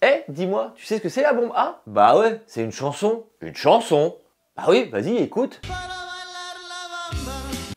Eh, dis-moi, tu sais ce que c'est la bombe A? Bah ouais, c'est une chanson. Une chanson? Bah oui, vas-y, écoute.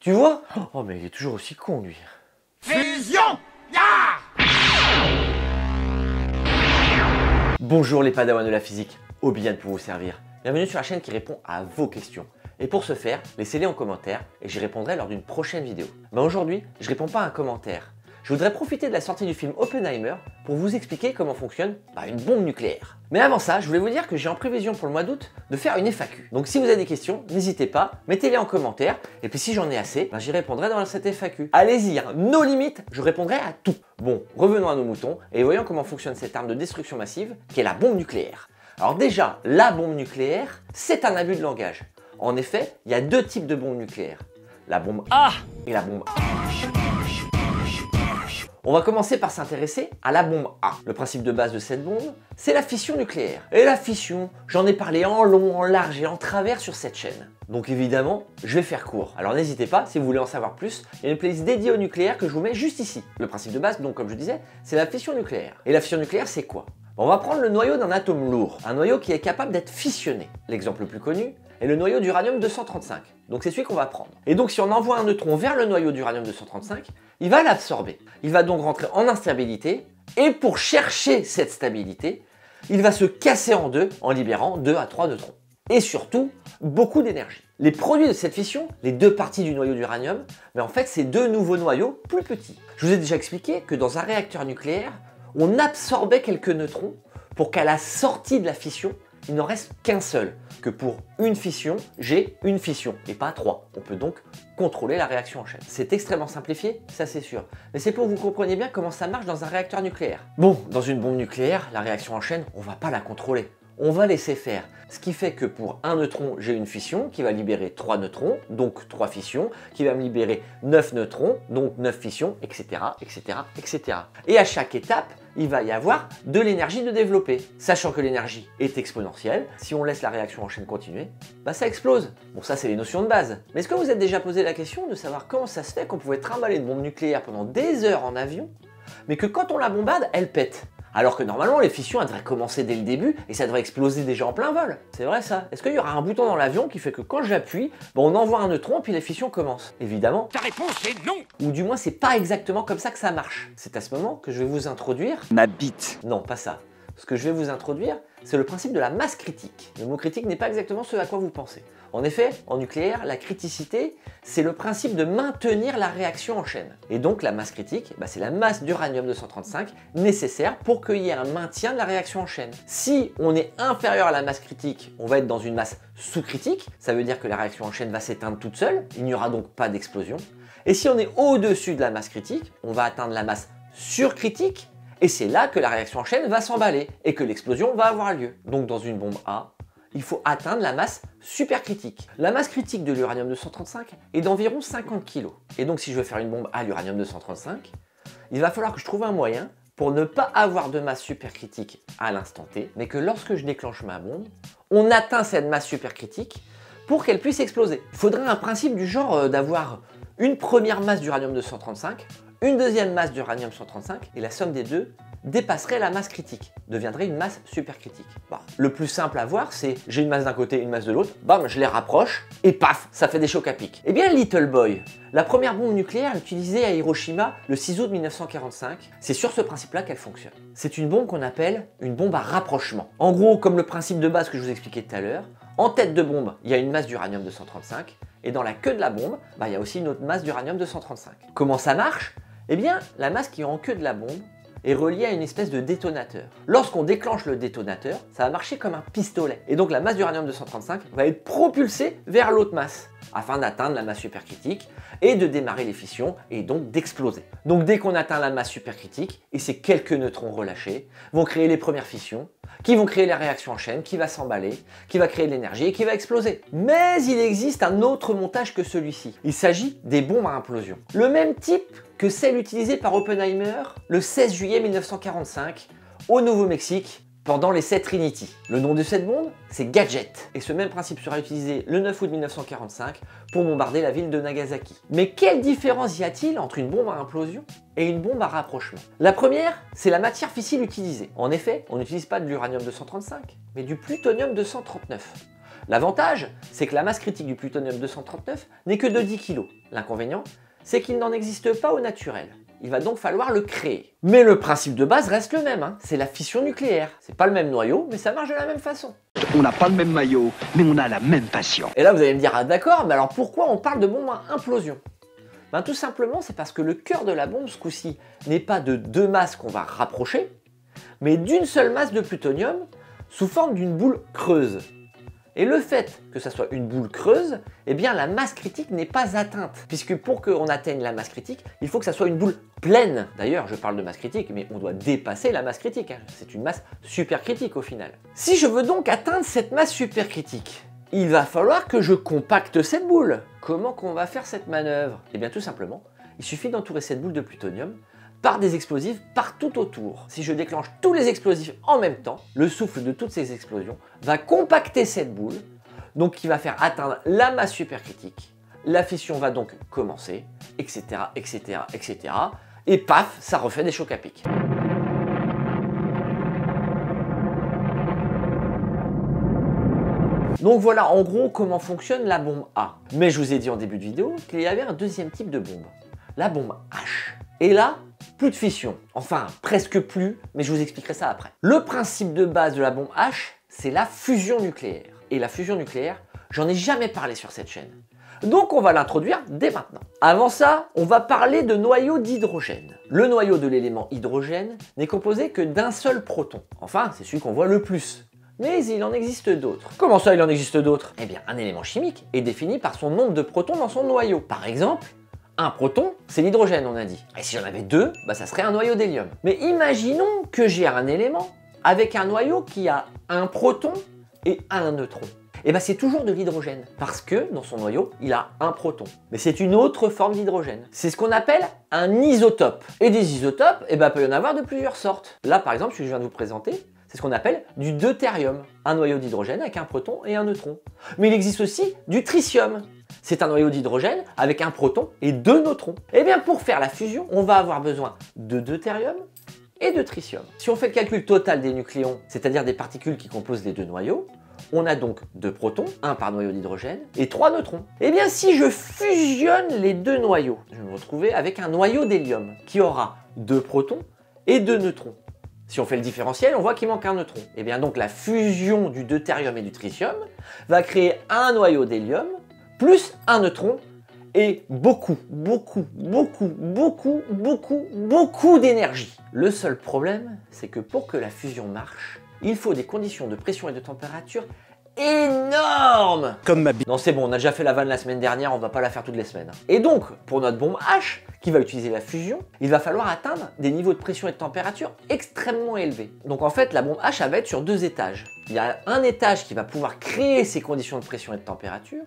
Tu vois? Oh, mais il est toujours aussi con, lui. Fusion! Yeah! Bonjour les padawans de la physique, Obian pour vous servir. Bienvenue sur la chaîne qui répond à vos questions. Et pour ce faire, laissez-les en commentaire et j'y répondrai lors d'une prochaine vidéo. Mais aujourd'hui, je réponds pas à un commentaire. Je voudrais profiter de la sortie du film Oppenheimer pour vous expliquer comment fonctionne une bombe nucléaire. Mais avant ça, je voulais vous dire que j'ai en prévision pour le mois d'août de faire une FAQ. Donc si vous avez des questions, n'hésitez pas, mettez-les en commentaire. Et puis si j'en ai assez, j'y répondrai dans cette FAQ. Allez-y, nos limites, je répondrai à tout. Bon, revenons à nos moutons et voyons comment fonctionne cette arme de destruction massive qui est la bombe nucléaire. Alors déjà, la bombe nucléaire, c'est un abus de langage. En effet, il y a deux types de bombes nucléaires. La bombe A et la bombe A. On va commencer par s'intéresser à la bombe A. Le principe de base de cette bombe, c'est la fission nucléaire. Et la fission, j'en ai parlé en long, en large et en travers sur cette chaîne. Donc évidemment, je vais faire court. Alors n'hésitez pas, si vous voulez en savoir plus, il y a une playlist dédiée au nucléaire que je vous mets juste ici. Le principe de base, donc comme je disais, c'est la fission nucléaire. Et la fission nucléaire, c'est quoi? On va prendre le noyau d'un atome lourd, un noyau qui est capable d'être fissionné. L'exemple le plus connu est le noyau d'uranium-235. Donc c'est celui qu'on va prendre. Et donc si on envoie un neutron vers le noyau d'uranium-235, il va l'absorber. Il va donc rentrer en instabilité, et pour chercher cette stabilité, il va se casser en deux en libérant 2 à 3 neutrons. Et surtout, beaucoup d'énergie. Les produits de cette fission, les deux parties du noyau d'uranium, mais en fait c'est deux nouveaux noyaux plus petits. Je vous ai déjà expliqué que dans un réacteur nucléaire, on absorbait quelques neutrons pour qu'à la sortie de la fission, il n'en reste qu'un seul. Que pour une fission, j'ai une fission et pas 3. On peut donc contrôler la réaction en chaîne. C'est extrêmement simplifié, ça c'est sûr. Mais c'est pour que vous compreniez bien comment ça marche dans un réacteur nucléaire. Bon, dans une bombe nucléaire, la réaction en chaîne, on va pas la contrôler. On va laisser faire. Ce qui fait que pour un neutron, j'ai une fission qui va libérer 3 neutrons, donc 3 fissions, qui va me libérer 9 neutrons, donc 9 fissions, etc., etc., etc. Et à chaque étape, il va y avoir de l'énergie de développer. Sachant que l'énergie est exponentielle, si on laisse la réaction en chaîne continuer, ça explose. Bon, ça c'est les notions de base. Mais est-ce que vous êtes déjà posé la question de savoir comment ça se fait qu'on pouvait trimballer une bombe nucléaire pendant des heures en avion, mais que quand on la bombarde, elle pète? Alors que normalement, les fissions, elles devraient commencer dès le début et ça devrait exploser déjà en plein vol. C'est vrai ça? Est-ce qu'il y aura un bouton dans l'avion qui fait que quand j'appuie, on envoie un neutron puis les fissions commencent? Évidemment. Ta réponse est non! Ou du moins, c'est pas exactement comme ça que ça marche. C'est à ce moment que je vais vous introduire... Ma bite. Non, pas ça. Ce que je vais vous introduire, c'est le principe de la masse critique. Le mot critique n'est pas exactement ce à quoi vous pensez. En effet, en nucléaire, la criticité, c'est le principe de maintenir la réaction en chaîne. Et donc la masse critique, c'est la masse d'uranium-235 nécessaire pour qu'il y ait un maintien de la réaction en chaîne. Si on est inférieur à la masse critique, on va être dans une masse sous-critique, ça veut dire que la réaction en chaîne va s'éteindre toute seule, il n'y aura donc pas d'explosion. Et si on est au-dessus de la masse critique, on va atteindre la masse surcritique, et c'est là que la réaction en chaîne va s'emballer et que l'explosion va avoir lieu. Donc dans une bombe A, il faut atteindre la masse supercritique. La masse critique de l'uranium-235 est d'environ 50 kg. Et donc si je veux faire une bombe à l'uranium-235, il va falloir que je trouve un moyen pour ne pas avoir de masse supercritique à l'instant T, mais que lorsque je déclenche ma bombe, on atteint cette masse supercritique pour qu'elle puisse exploser. Il faudrait un principe du genre d'avoir une première masse d'uranium-235, une deuxième masse d'uranium-135, et la somme des deux dépasserait la masse critique, deviendrait une masse supercritique. Le plus simple à voir, c'est j'ai une masse d'un côté, une masse de l'autre, je les rapproche, et paf, ça fait des chocs à pic. Eh bien, Little Boy, la première bombe nucléaire utilisée à Hiroshima le 6 août 1945, c'est sur ce principe-là qu'elle fonctionne. C'est une bombe qu'on appelle une bombe à rapprochement. En gros, comme le principe de base que je vous expliquais tout à l'heure, en tête de bombe, il y a une masse d'uranium-235, et dans la queue de la bombe, il y a aussi une autre masse d'uranium-235. Comment ça marche? Eh bien, la masse qui est en queue de la bombe est reliée à une espèce de détonateur. Lorsqu'on déclenche le détonateur, ça va marcher comme un pistolet. Et donc la masse d'uranium-235 va être propulsée vers l'autre masse, afin d'atteindre la masse supercritique et de démarrer les fissions et donc d'exploser. Donc dès qu'on atteint la masse supercritique, et ces quelques neutrons relâchés vont créer les premières fissions, qui vont créer la réaction en chaîne, qui va s'emballer, qui va créer de l'énergie et qui va exploser. Mais il existe un autre montage que celui-ci. Il s'agit des bombes à implosion. Le même type que celle utilisée par Oppenheimer le 16 juillet 1945 au Nouveau-Mexique pendant les 7 Trinity. Le nom de cette bombe, c'est Gadget. Et ce même principe sera utilisé le 9 août 1945 pour bombarder la ville de Nagasaki. Mais quelle différence y a-t-il entre une bombe à implosion et une bombe à rapprochement? La première, c'est la matière fissile utilisée. En effet, on n'utilise pas de l'uranium-235, mais du plutonium-239. L'avantage, c'est que la masse critique du plutonium-239 n'est que de 10 kg. L'inconvénient, c'est qu'il n'en existe pas au naturel. Il va donc falloir le créer. Mais le principe de base reste le même, c'est la fission nucléaire. C'est pas le même noyau, mais ça marche de la même façon. On n'a pas le même maillot, mais on a la même passion. Et là vous allez me dire, ah d'accord, mais alors pourquoi on parle de bombe à implosion? Ben tout simplement, c'est parce que le cœur de la bombe, ce coup-ci, n'est pas de deux masses qu'on va rapprocher, mais d'une seule masse de plutonium sous forme d'une boule creuse. Et le fait que ça soit une boule creuse, eh bien la masse critique n'est pas atteinte. Puisque pour qu'on atteigne la masse critique, il faut que ça soit une boule pleine. D'ailleurs, je parle de masse critique, mais on doit dépasser la masse critique. C'est une masse supercritique au final. Si je veux donc atteindre cette masse supercritique, il va falloir que je compacte cette boule. Comment qu'on va faire cette manœuvre? Eh bien tout simplement, il suffit d'entourer cette boule de plutonium par des explosifs partout autour. Si je déclenche tous les explosifs en même temps, le souffle de toutes ces explosions va compacter cette boule, donc qui va faire atteindre la masse supercritique. La fission va donc commencer, etc., etc., etc. Et paf, ça refait des chocs à pic. Donc voilà en gros comment fonctionne la bombe A. Mais je vous ai dit en début de vidéo qu'il y avait un deuxième type de bombe, la bombe H. Et là, plus de fission. Enfin, presque plus, mais je vous expliquerai ça après. Le principe de base de la bombe H, c'est la fusion nucléaire. Et la fusion nucléaire, j'en ai jamais parlé sur cette chaîne. Donc on va l'introduire dès maintenant. Avant ça, on va parler de noyau d'hydrogène. Le noyau de l'élément hydrogène n'est composé que d'un seul proton. Enfin, c'est celui qu'on voit le plus. Mais il en existe d'autres. Comment ça, il en existe d'autres? Eh bien, un élément chimique est défini par son nombre de protons dans son noyau. Par exemple, un proton, c'est l'hydrogène, on a dit. Et si j'en avais deux, ça serait un noyau d'hélium. Mais imaginons que j'ai un élément avec un noyau qui a un proton et un neutron. Et c'est toujours de l'hydrogène, parce que dans son noyau, il a un proton. Mais c'est une autre forme d'hydrogène. C'est ce qu'on appelle un isotope. Et des isotopes, peut y en avoir de plusieurs sortes. Là, par exemple, celui que je viens de vous présenter, c'est ce qu'on appelle du deutérium, un noyau d'hydrogène avec un proton et un neutron. Mais il existe aussi du tritium. C'est un noyau d'hydrogène avec un proton et deux neutrons. Et bien pour faire la fusion, on va avoir besoin de deutérium et de tritium. Si on fait le calcul total des nucléons, c'est-à-dire des particules qui composent les deux noyaux, on a donc 2 protons, 1 par noyau d'hydrogène, et 3 neutrons. Et bien si je fusionne les deux noyaux, je vais me retrouver avec un noyau d'hélium qui aura 2 protons et 2 neutrons. Si on fait le différentiel, on voit qu'il manque un neutron. Et bien donc la fusion du deutérium et du tritium va créer un noyau d'hélium plus un neutron et beaucoup d'énergie. Le seul problème, c'est que pour que la fusion marche, il faut des conditions de pression et de température énormes. Comme ma bite. Non, c'est bon, on a déjà fait la vanne la semaine dernière, on va pas la faire toutes les semaines. Et donc, pour notre bombe H, qui va utiliser la fusion, il va falloir atteindre des niveaux de pression et de température extrêmement élevés. Donc en fait, la bombe H, elle va être sur 2 étages. Il y a un étage qui va pouvoir créer ces conditions de pression et de température,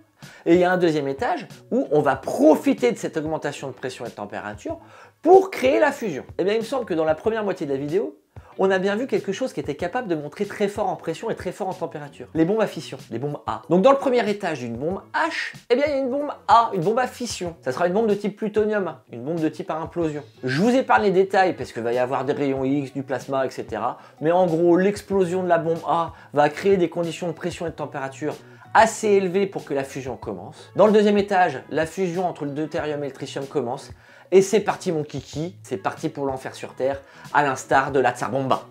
et il y a un deuxième étage où on va profiter de cette augmentation de pression et de température pour créer la fusion. Et bien il me semble que dans la première moitié de la vidéo, on a bien vu quelque chose qui était capable de monter très fort en pression et très fort en température. Les bombes à fission, les bombes A. Donc dans le premier étage d'une bombe H, il y a une bombe A, une bombe à fission. Ça sera une bombe de type plutonium, une bombe de type à implosion. Je vous épargne les détails parce qu'il va y avoir des rayons X, du plasma, etc. Mais en gros, l'explosion de la bombe A va créer des conditions de pression et de température assez élevées pour que la fusion commence. Dans le deuxième étage, la fusion entre le deutérium et le tritium commence. Et c'est parti mon kiki, c'est parti pour l'enfer sur Terre, à l'instar de la Tsar Bomba.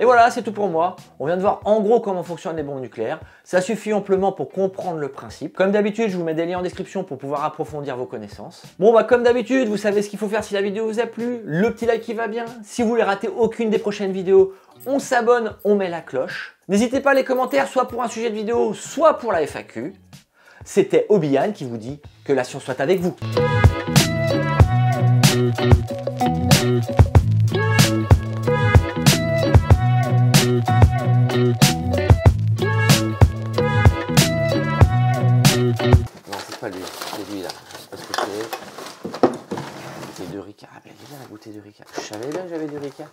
Et voilà, c'est tout pour moi. On vient de voir en gros comment fonctionnent les bombes nucléaires. Ça suffit amplement pour comprendre le principe. Comme d'habitude, je vous mets des liens en description pour pouvoir approfondir vos connaissances. Bon bah comme d'habitude, vous savez ce qu'il faut faire si la vidéo vous a plu. Le petit like qui va bien. Si vous voulez rater aucune des prochaines vidéos, on s'abonne, on met la cloche. N'hésitez pas à les commentaires, soit pour un sujet de vidéo, soit pour la FAQ. C'était Obi-Wan qui vous dit que la science soit avec vous. Non, c'est pas lui, c'est lui là. Je sais pas ce que c'est. La bouteille de Ricard. Ah, bien, il y a bien la bouteille de Ricard. Je savais bien que j'avais du Ricard.